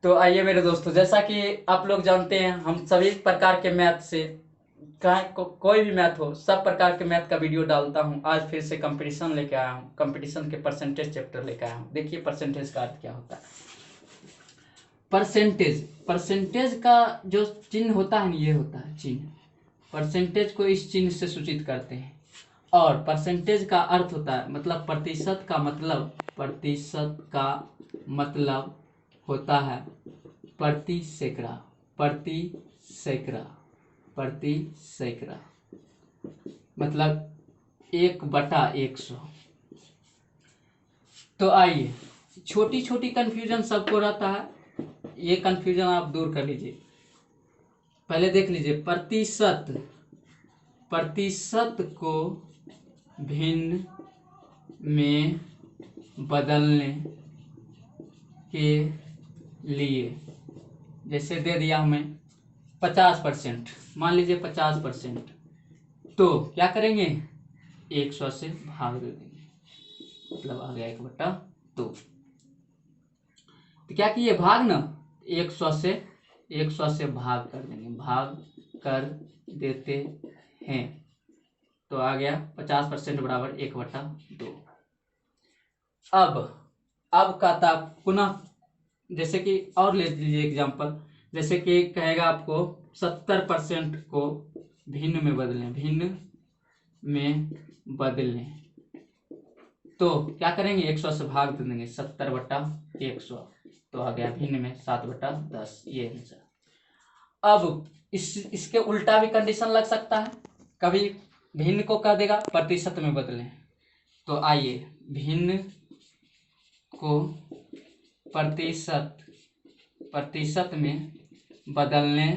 तो आइए मेरे दोस्तों, जैसा कि आप लोग जानते हैं, हम सभी प्रकार के मैथ से कोई भी मैथ हो, सब प्रकार के मैथ का वीडियो डालता हूं। आज फिर से कंपटीशन लेके आया हूं, कंपटीशन के परसेंटेज चैप्टर लेके आया हूं। देखिए परसेंटेज का अर्थ क्या होता है। परसेंटेज का जो चिन्ह होता है, ये होता है चिन्ह। परसेंटेज को इस चिन्ह से सूचित करते हैं। और परसेंटेज का अर्थ होता है, मतलब प्रतिशत का मतलब होता है प्रति सैकड़ा, मतलब 1/100। तो आइए, छोटी छोटी कंफ्यूजन सबको रहता है, ये कंफ्यूजन आप दूर कर लीजिए। पहले देख लीजिए, प्रतिशत को भिन्न में बदलने के लिए, जैसे दे दिया हमें 50%, मान लीजिए 50%, तो क्या करेंगे, 100 से भाग दे देंगे, मतलब आ गया 1/2। तो क्या किए, भाग ना 100 से भाग कर देंगे, भाग कर देते हैं, तो आ गया 50% बराबर 1/2। अब का था पुनः, जैसे कि और ले लीजिए एग्जांपल, जैसे कि कहेगा आपको 70% को भिन्न में बदलें, तो क्या करेंगे, 100 से भाग दे देंगे, 70/100, तो आ गया भिन्न में 7/10, ये आंसर। अब इसके उल्टा भी कंडीशन लग सकता है, कभी भिन्न को कह देगा प्रतिशत में बदलें, तो आइए, भिन्न को प्रतिशत में बदलने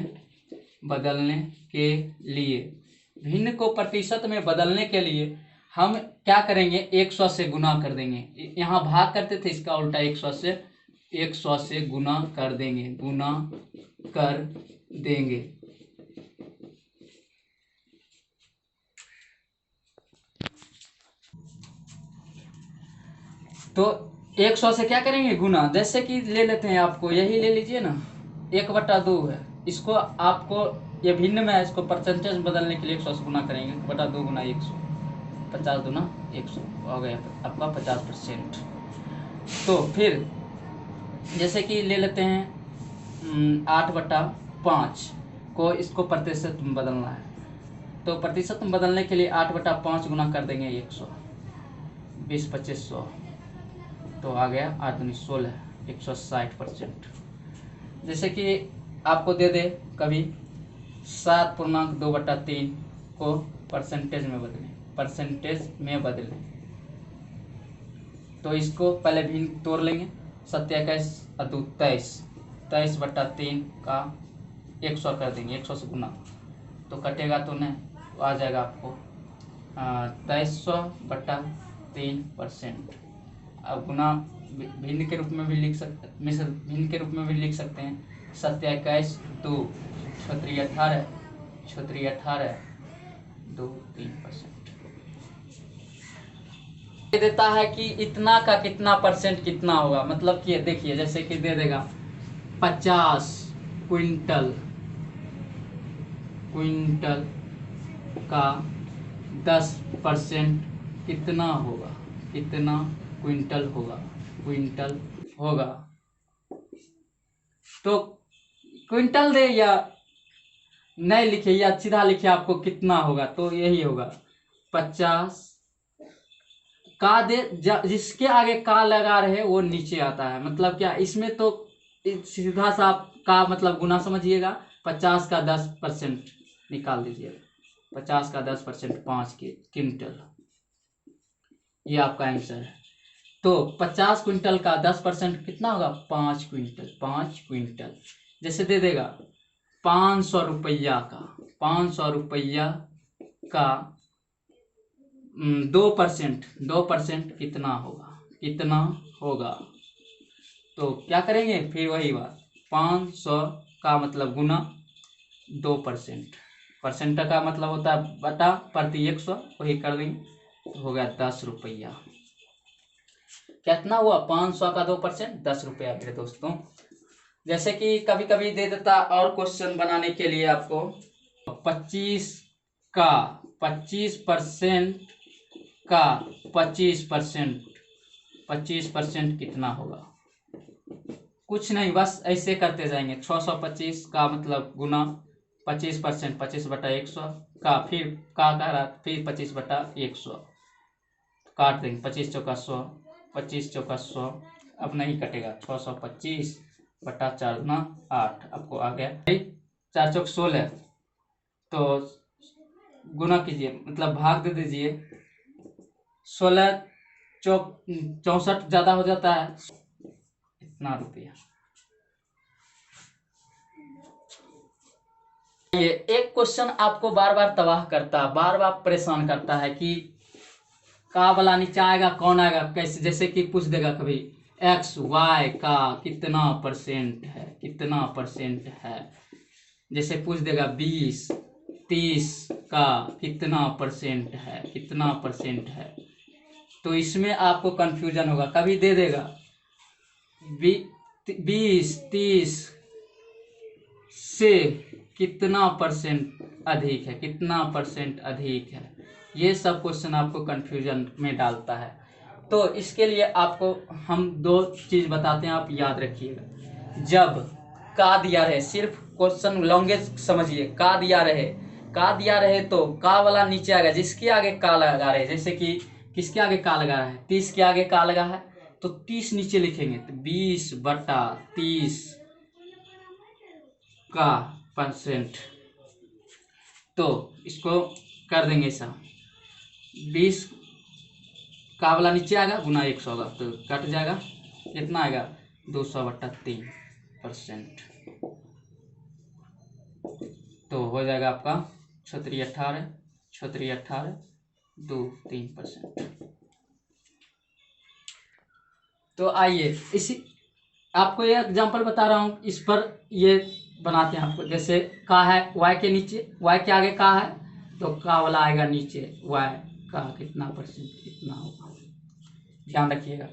के लिए, भिन्न को प्रतिशत में बदलने के लिए हम क्या करेंगे, 100 से गुना कर देंगे। यहाँ भाग करते थे, इसका उल्टा 100 से गुना कर देंगे। तो 100 से क्या करेंगे, गुना। जैसे कि ले लेते हैं, आपको यही ले लीजिए ना, 1/2 है, इसको आपको ये भिन्न में है, इसको परसेंटेज बदलने के लिए 100 से गुना करेंगे, 1/2 गुना 100, 50 दूना 100, हो गया आपका 50%। तो फिर जैसे कि ले लेते हैं 8/5 को, इसको प्रतिशत में बदलना है, तो प्रतिशत में बदलने के लिए 8/5 गुना कर देंगे 100, 20/2500, तो आ गया 8 दूनी 16, 160%। जैसे कि आपको दे दे कभी 7.2/3 को परसेंटेज में बदलें, तो इसको पहले भी तोड़ लेंगे, 27 23/3 का 100 कर देंगे, 100 से गुना, तो कटेगा तो नहीं, तो आ जाएगा आपको 2300/3%। अब गुना भिन्न के रूप में भी लिख सकते, भिन्न के रूप में भी लिख सकते हैं, 27 2 18 2 3%। देता है कि इतना का कितना परसेंट कितना होगा, मतलब कि देखिए, जैसे कि दे देगा 50 क्विंटल का 10% कितना होगा, कितना क्विंटल होगा। तो क्विंटल दे या नहीं लिखे, या सीधा लिखे आपको कितना होगा, तो यही होगा 50 का दे, जिसके आगे का लगा रहे वो नीचे आता है, मतलब क्या इसमें, तो सीधा सा का मतलब गुना समझिएगा, 50 का 10% निकाल दीजिएगा, 50 का 10% 5 क्विंटल, ये आपका आंसर है। तो 50 क्विंटल का 10% कितना होगा, 5 क्विंटल। जैसे दे देगा 500 रुपया का 2% कितना होगा, तो क्या करेंगे, फिर वही बात, 500 का मतलब गुना 2%, परसेंट का मतलब होता है बटा प्रति 100, वही कर देंगे, तो हो गया 10 रुपया। कितना हुआ, 500 का 2% 10 रुपया मेरे दोस्तों। जैसे कि कभी कभी दे देता और क्वेश्चन बनाने के लिए आपको 25 का 25% का 25% कितना होगा। कुछ नहीं, बस ऐसे करते जाएंगे। 625 का मतलब गुना 25%, 25/100 का, फिर का कह रहा, फिर 25/100 काट देंगे। 25 चौका 100, 25 चौका 100, अब नहीं कटेगा। 625/4×8 आपको आ गया। 4 चौक 16, तो गुना कीजिए, मतलब भाग दे दीजिए। 16 चौक 64 ज्यादा हो जाता है, इतना रुपया। ये एक क्वेश्चन आपको बार बार तबाह करता है, बार बार परेशान करता है कि का वाला नीचे आएगा, कौन आएगा, कैसे। जैसे कि पूछ देगा कभी एक्स वाई का कितना परसेंट है, कितना परसेंट है। जैसे पूछ देगा 20 30 का कितना परसेंट है, कितना परसेंट है। तो इसमें आपको कंफ्यूजन होगा। कभी दे देगा 20 30 से कितना परसेंट अधिक है, कितना परसेंट अधिक है। ये सब क्वेश्चन आपको कंफ्यूजन में डालता है। तो इसके लिए आपको हम 2 चीज बताते हैं, आप याद रखिएगा। जब का दिया रहे, सिर्फ क्वेश्चन लॉन्गेस्ट समझिए। का दिया रहे तो का वाला नीचे आएगा, जिसके आगे का लगा रहे। जैसे कि किसके आगे का लगा है, 30 के आगे का लगा है, तो 30 नीचे लिखेंगे। तो 20/30 का परसेंट, तो इसको कर देंगे ऐसा। 20 का वाला नीचे आएगा, गुना 100 होगा, तो कट जाएगा। कितना आएगा, 200/3%। तो हो जाएगा आपका 6×3 = 18, 2 3%। तो आइए इसी आपको ये एग्जांपल बता रहा हूँ, इस पर ये बनाते हैं आपको। जैसे का है y के नीचे, y के आगे का है, तो का वाला आएगा नीचे, y का कितना परसेंट, कितना होगा, ध्यान रखिएगा।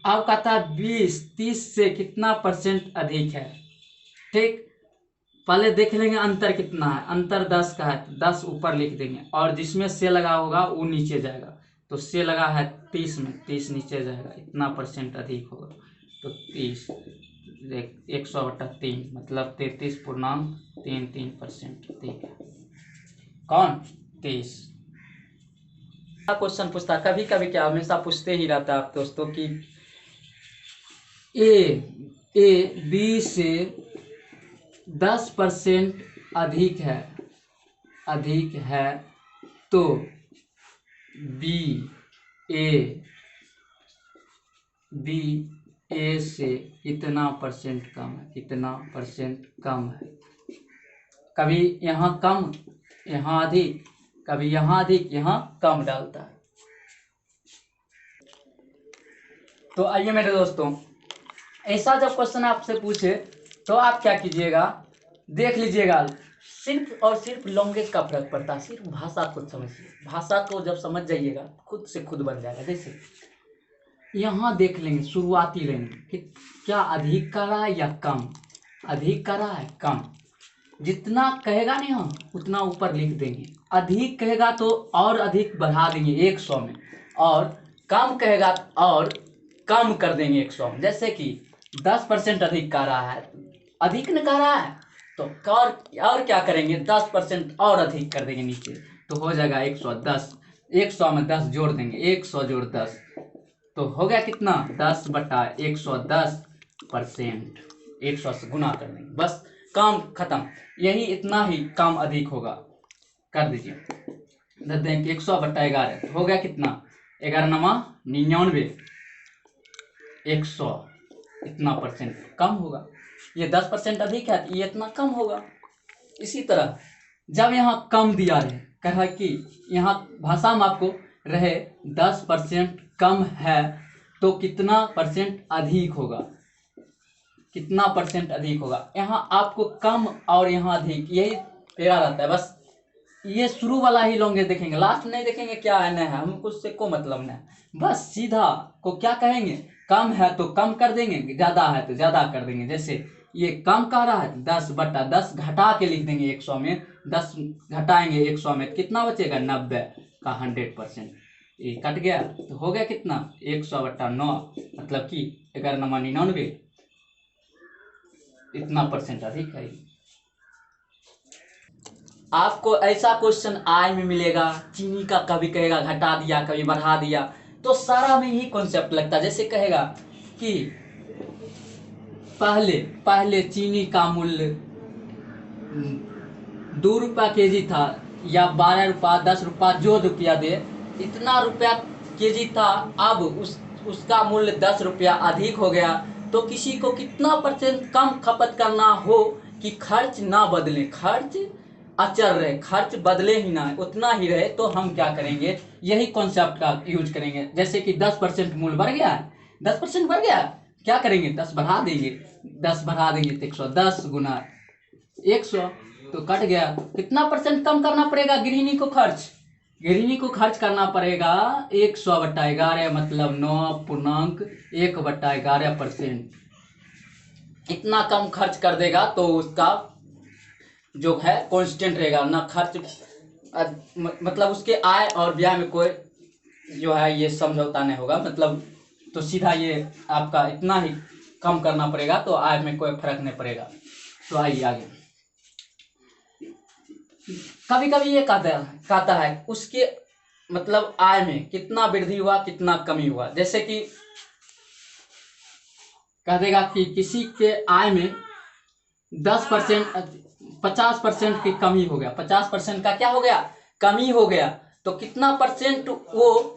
अब कहता है 20 30 से कितना परसेंट अधिक है। ठीक, पहले देख लेंगे अंतर कितना है। अंतर 10 का है, तो 10 ऊपर लिख देंगे, और जिसमें से लगा होगा वो नीचे जाएगा। तो से लगा है 30 में, 30 नीचे जाएगा, इतना परसेंट अधिक होगा। तो 30 100/3 मतलब 33.33% अधिक है। कौन, 30। क्वेश्चन पूछता कभी कभी, क्या हमेशा पूछते ही रहता है आप दोस्तों कि ए बी से 10% अधिक है तो बी ए से कितना परसेंट कम है, कितना परसेंट कम है। कभी यहाँ कम यहाँ अधिक, कभी यहाँ अधिक यहाँ कम डालता है। तो आइए मेरे दोस्तों, ऐसा जब क्वेश्चन आपसे पूछे तो आप क्या कीजिएगा, देख लीजिएगा। सिर्फ और सिर्फ लैंग्वेज का फर्क पड़ता है, सिर्फ भाषा को समझिए। भाषा को जब समझ जाइएगा खुद से खुद बन जाएगा। जैसे यहाँ देख लेंगे, शुरुआती लेंगे कि क्या अधिक कर रहा है या कम, अधिक कर रहा है कम। जितना कहेगा नहीं हम उतना ऊपर लिख देंगे। अधिक कहेगा तो और अधिक बढ़ा देंगे 100 में, और कम कहेगा और कम कर देंगे 100 में। जैसे कि 10% अधिक कर रहा है, अधिक न कर रहा है, तो और क्या करेंगे, 10% और अधिक कर देंगे नीचे, तो हो जाएगा 110। 100 में 10 जोड़ देंगे, 100 जोड़ 10, तो हो गया कितना, 10/110%। 100 से गुना कर देंगे, बस काम खत्म। यही इतना ही काम अधिक होगा, कर दीजिए। दे देंगे 100/11, हो गया कितना, 11×9 = 99। 100 इतना परसेंट कम होगा। ये 10% अधिक है, ये इतना कम होगा। इसी तरह जब यहाँ कम दिया रहे, कहा कि यहाँ भाषा में आपको रहे 10% कम है तो कितना परसेंट अधिक होगा, कितना परसेंट अधिक होगा। यहाँ आपको कम और यहाँ अधिक, यही पेड़ा रहता है। बस ये शुरू वाला ही लॉन्गेज देखेंगे, लास्ट नहीं देखेंगे क्या है नहीं है, हमको उससे कोई मतलब नहीं। बस सीधा को क्या कहेंगे, कम है तो कम कर देंगे, ज्यादा है तो ज्यादा कर देंगे। जैसे ये कम कह रहा है 10/10 घटा के लिख देंगे 100 में, 10 घटाएंगे 100 में कितना बचेगा 90 का 100%, ये कट गया तो हो गया कितना 100/9, मतलब कि 11/99, इतना परसेंट अधिक है। आपको ऐसा क्वेश्चन आय में मिलेगा, चीनी का कभी कहेगा घटा दिया कभी बढ़ा दिया, तो सारा में ही कॉन्सेप्ट लगता है। जैसे कहेगा कि पहले चीनी का मूल्य 2 रुपया केजी था, या 12 रुपया 10 रुपया जो रुपया दे, इतना रुपया केजी था, अब उसका मूल्य 10 रुपया अधिक हो गया, तो किसी को कितना % कम खपत करना हो कि खर्च ना बदले, खर्च अचल रहे, खर्च बदले ही ना, उतना ही रहे, तो हम क्या करेंगे, यही कॉन्सेप्ट का यूज करेंगे। जैसे कि 10% मूल्य बढ़ गया है, 10% बढ़ गया, क्या करेंगे 10 बढ़ा देंगे, 10 बढ़ा देंगे तो 110 गुना 100 तो कट गया, कितना % कम करना पड़ेगा गृहिणी को खर्च, गृहिणी को खर्च करना पड़ेगा 100/11, मतलब 9.1/11%। इतना कम खर्च कर देगा तो उसका जो है कांस्टेंट रहेगा ना, खर्च मतलब उसके आय और व्यय में कोई जो है ये समझौता नहीं होगा, मतलब तो सीधा ये आपका इतना ही कम करना पड़ेगा, तो आय में कोई फर्क नहीं पड़ेगा। तो आइए आगे, कभी कभी ये कहता है उसके मतलब आय में कितना वृद्धि हुआ कितना कमी हुआ। जैसे कि कह देगा कि किसी के आय में 50% की कमी हो गया, 50% का क्या हो गया कमी हो गया, तो कितना % वो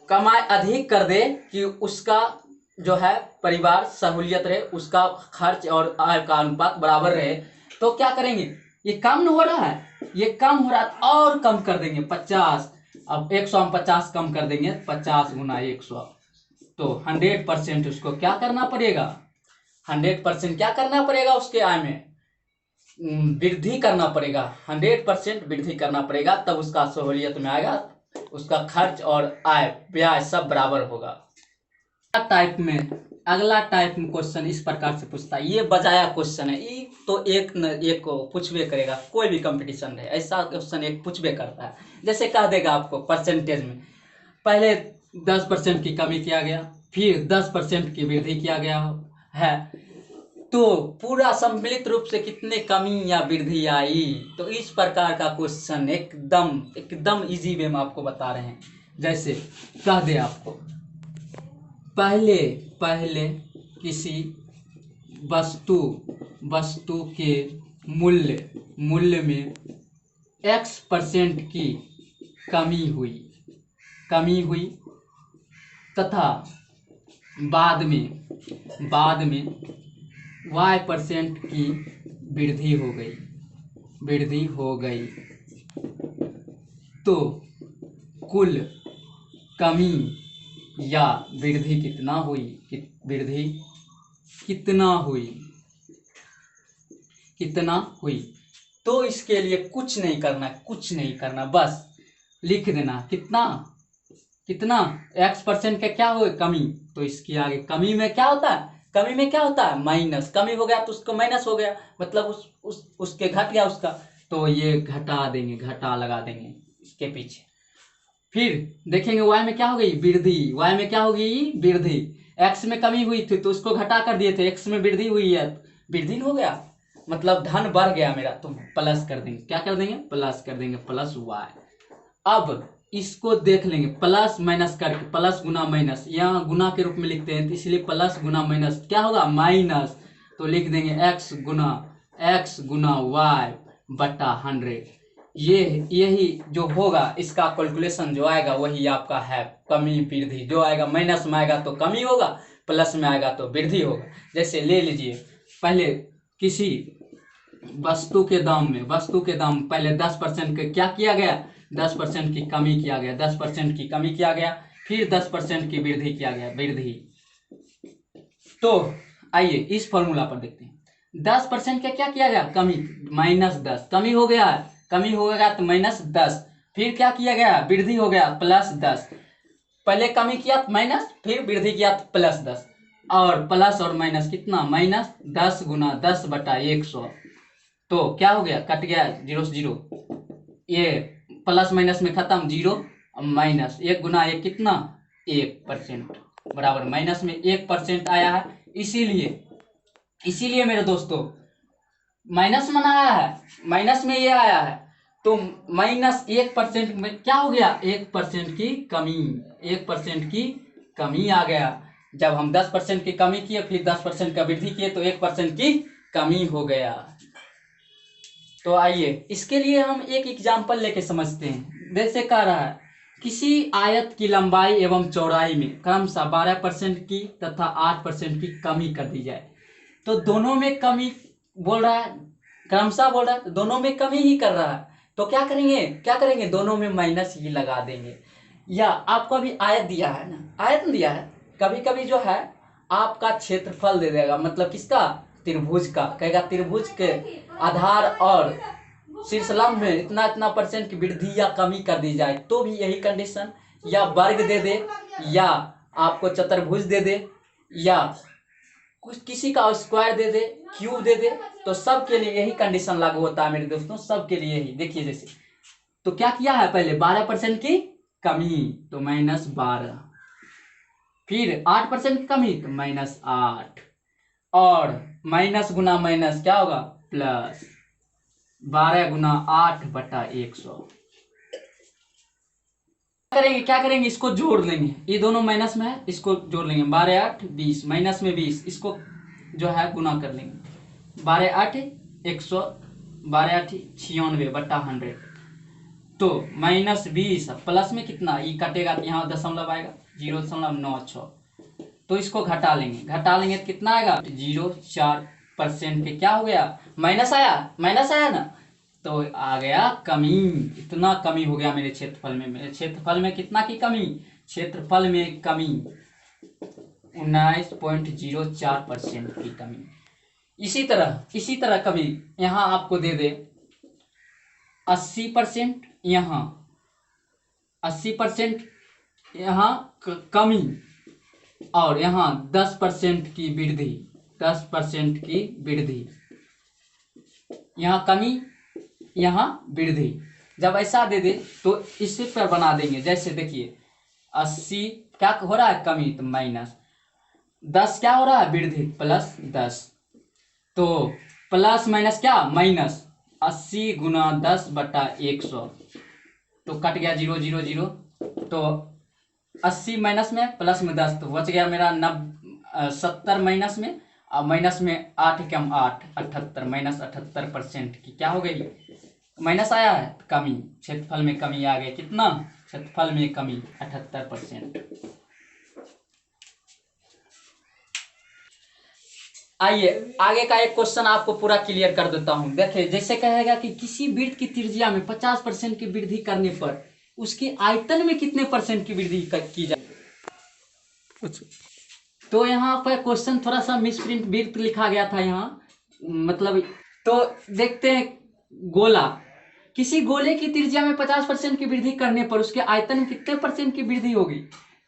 कमाई अधिक कर दे कि उसका जो है परिवार सहूलियत रहे, उसका खर्च और आय का अनुपात बराबर रहे, तो क्या करेंगे, ये कम हो रहा है, ये कम हो रहा है और कम कर देंगे 50, अब 100 हम 50 कम कर देंगे, 50 गुना 100, तो 100% उसको क्या करना पड़ेगा, 100% क्या करना पड़ेगा, उसके आय में वृद्धि करना पड़ेगा, 100% वृद्धि करना पड़ेगा, तब उसका सहूलियत में आएगा, उसका खर्च और आय व्यय सब बराबर होगा। अगला टाइप में क्वेश्चन इस प्रकार से पूछता है, ये बजाया क्वेश्चन है, ये तो एक न एक को पूछबे करेगा, कोई भी कंपटीशन रहे ऐसा क्वेश्चन एक पूछबे करता है। जैसे कह देगा आपको परसेंटेज में पहले 10% की कमी किया गया, फिर 10% की वृद्धि किया गया है, तो पूरा सम्मिलित रूप से कितने कमी या वृद्धि आई। तो इस प्रकार का क्वेश्चन एकदम इजी वे में आपको बता रहे हैं। जैसे कह दे आपको पहले किसी वस्तु के मूल्य में X% की कमी हुई तथा बाद में Y% की वृद्धि हो गई, तो कुल कमी या वृद्धि कितना हुई। तो इसके लिए कुछ नहीं करना, बस लिख देना कितना X% का क्या हो कमी, तो इसके आगे कमी में क्या होता है माइनस, कमी हो गया तो उसको माइनस हो गया, मतलब उसके घट गया उसका, तो ये घटा लगा देंगे इसके पीछे। फिर देखेंगे y में क्या हो गई वृद्धि, x में कमी हुई थी तो उसको घटा कर दिए थे, x में वृद्धि हुई है, वृद्धि हो गया मतलब धन बढ़ गया मेरा, तो प्लस कर देंगे, क्या कर देंगे प्लस कर देंगे, प्लस y। अब इसको देख लेंगे प्लस माइनस करके, प्लस गुना माइनस, यहाँ गुना के रूप में लिखते हैं तो इसलिए प्लस गुना माइनस क्या होगा माइनस, तो लिख देंगे x गुना y/100। यही जो होगा इसका कैलकुलेशन जो आएगा वही आपका है कमी वृद्धि, जो आएगा माइनस में आएगा तो कमी होगा, प्लस में आएगा तो वृद्धि होगा। जैसे ले लीजिए पहले किसी वस्तु के दाम पहले 10% के क्या किया गया, 10% की कमी किया गया, 10% की कमी किया गया, फिर 10% की वृद्धि किया गया, तो आइए इस फॉर्मूला पर देखते हैं। 10% का क्या किया गया कमी, -10, कमी हो गया तो -10, फिर क्या किया गया वृद्धि हो गया +10, पहले कमी किया माइनस, फिर वृद्धि किया +10, और प्लस और माइनस कितना, माइनस 10 गुना 10 बटा 100। तो क्या हो गया, कट गया 0 से 0, ये प्लस माइनस में खत्म, 0 माइनस 1 गुना 1 कितना 1%, बराबर माइनस में 1% आया है। इसीलिए मेरे दोस्तों माइनस में आया है, माइनस में ये आया है, तो माइनस 1% में क्या हो गया, 1% की कमी, 1% की कमी आ गया। जब हम 10% की कमी किए फिर 10% का वृद्धि किए तो 1% की कमी हो गया। तो आइए इसके लिए हम एक एग्जाम्पल लेके समझते हैं। जैसे कह रहा है किसी आयत की लंबाई एवं चौड़ाई में क्रमशः 12% की तथा 8% की कमी कर दी जाए। तो दोनों में कमी बोल रहा है, क्रमशः बोल रहा है, तो दोनों में कमी ही कर रहा है। तो क्या करेंगे, दोनों में माइनस ही लगा देंगे। या आपको अभी आयत दिया है ना, आयत दिया है, कभी कभी जो है आपका क्षेत्रफल दे देगा, मतलब किसका, त्रिभुज का, कहेगा त्रिभुज के आधार और शीर्षलंब में इतना इतना % की वृद्धि या कमी कर दी जाए, तो भी यही कंडीशन, या वर्ग दे दे, या आपको चतुर्भुज दे दे, या कुछ किसी का स्क्वायर दे दे, क्यूब दे दे, तो सबके लिए यही कंडीशन लागू होता है मेरे दोस्तों, सबके लिए यही। देखिए जैसे तो क्या किया है, पहले 12% की कमी तो -12, फिर 8% की कमी तो -8, और माइनस गुना माइनस क्या होगा प्लस, 12 गुना 8 बटा 100। क्या करेंगे, इसको जोड़ लेंगे, ये दोनों माइनस में है, इसको जोड़ लेंगे, 12 8 20, माइनस में 20, इसको जो है गुना कर लेंगे, 12 8 100, 12 8 96 बटा 100। तो -20 प्लस में कितना, ये कटेगा तो यहाँ दशमलव आएगा 0.96, तो इसको घटा लेंगे तो कितना आएगा 0.4% के क्या हो गया, माइनस आया ना, तो आ गया कमी, इतना कमी हो गया मेरे क्षेत्रफल में। मेरे क्षेत्रफल में कितना की कमी, क्षेत्रफल में कमी 19.04% की कमी। इसी तरह कभी यहाँ आपको दे दे 80%, यहाँ 80% यहाँ कमी, और यहाँ 10% की वृद्धि, 10% की वृद्धि, यहाँ कमी यहाँ वृद्धि। जब ऐसा दे दे तो इसी पर बना देंगे। जैसे देखिए 80 क्या हो रहा है कमी, तो माइनस 10 क्या हो रहा है वृद्धि, प्लस 10, तो प्लस माइनस क्या माइनस, 80 गुना 10 बटा 100, तो कट गया 0 0 0, तो 80 माइनस में प्लस में 10, तो बच गया मेरा 70 माइनस में, और माइनस में 8 कम 8 78, -78% की क्या हो गई, माइनस आया है, कमी, क्षेत्रफल में कमी आ गई, कितना, क्षेत्रफल में कमी 78%। आइए आगे का एक क्वेश्चन आपको पूरा क्लियर कर देता हूं। देखिए जैसे कहेगा कि किसी वृत्त की त्रिज्या में 50% की वृद्धि करने पर उसके आयतन में कितने % की वृद्धि की जाए। तो यहाँ पर क्वेश्चन थोड़ा सा मिसप्रिंट वृत्त लिखा गया था यहाँ, मतलब तो देखते हैं, गोला, किसी गोले की त्रिज्या में 50% की वृद्धि करने पर उसके आयतन में कितने % की वृद्धि होगी।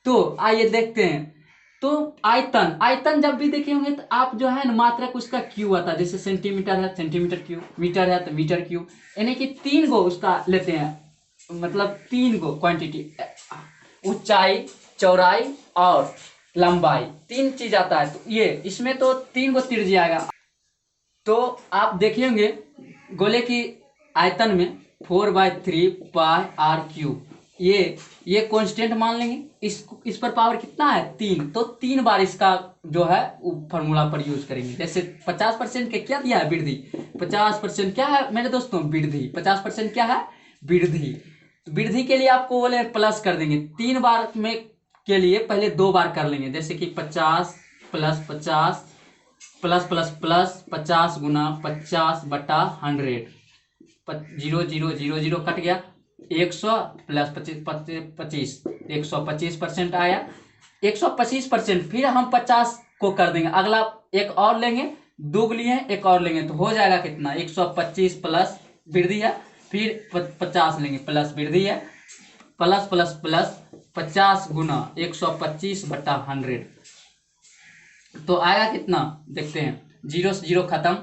तो आइए देखते हैं। तो आयतन जब भी देखे होंगे तो आप जो है ना मात्रक उसका क्यू आता है, जैसे सेंटीमीटर है सेंटीमीटर क्यूब, मीटर है तो मीटर क्यूब, यानी कि 3 गो उसका लेते हैं, मतलब 3 गो क्वांटिटी, ऊंचाई, चौड़ाई और लंबाई, 3 चीज आता है। तो ये इसमें तो 3 गो त्रिज्या आएगा। तो आप देखेंगे गोले की आयतन में 4/3 पाई आर क्यूब, ये कांस्टेंट मान लेंगे, इस पर पावर कितना है 3, तो 3 बार इसका जो है फॉर्मूला पर यूज करेंगे। जैसे 50% के क्या दिया है वृद्धि, 50% क्या है मेरे दोस्तों वृद्धि, 50% क्या है वृद्धि। तो वृद्धि के लिए आपको बोले प्लस कर देंगे, 3 बार में के लिए पहले 2 बार कर लेंगे, जैसे कि 50 प्लस 50 प्लस प्लस प्लस 50 गुना 50 बटा 100, 0 0 0 0 कट गया, 100 प्लस 25 125% आया, 125%। फिर हम 50 को कर देंगे, अगला एक और लेंगे, 2 लिए एक और लेंगे, तो हो जाएगा कितना 125 प्लस वृद्धि है, फिर 50 लेंगे प्लस वृद्धि है, प्लस प्लस प्लस 50 गुना 125 बटा 100, तो आएगा कितना देखते हैं। 0 से 0 खत्म,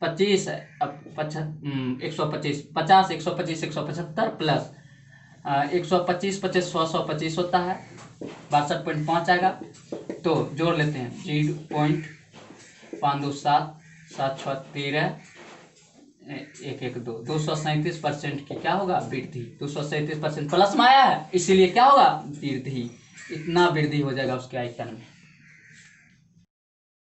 25 अब 125, 50 125 175 प्लस 125 25 100 125 होता है, 62.5 आएगा। तो जोड़ लेते हैं 0.527 7 6 13 1 1 2 237% की क्या होगा वृद्धि, 237% प्लस में आया है, इसीलिए क्या होगा वृद्धि, इतना वृद्धि हो जाएगा उसके आयतन में।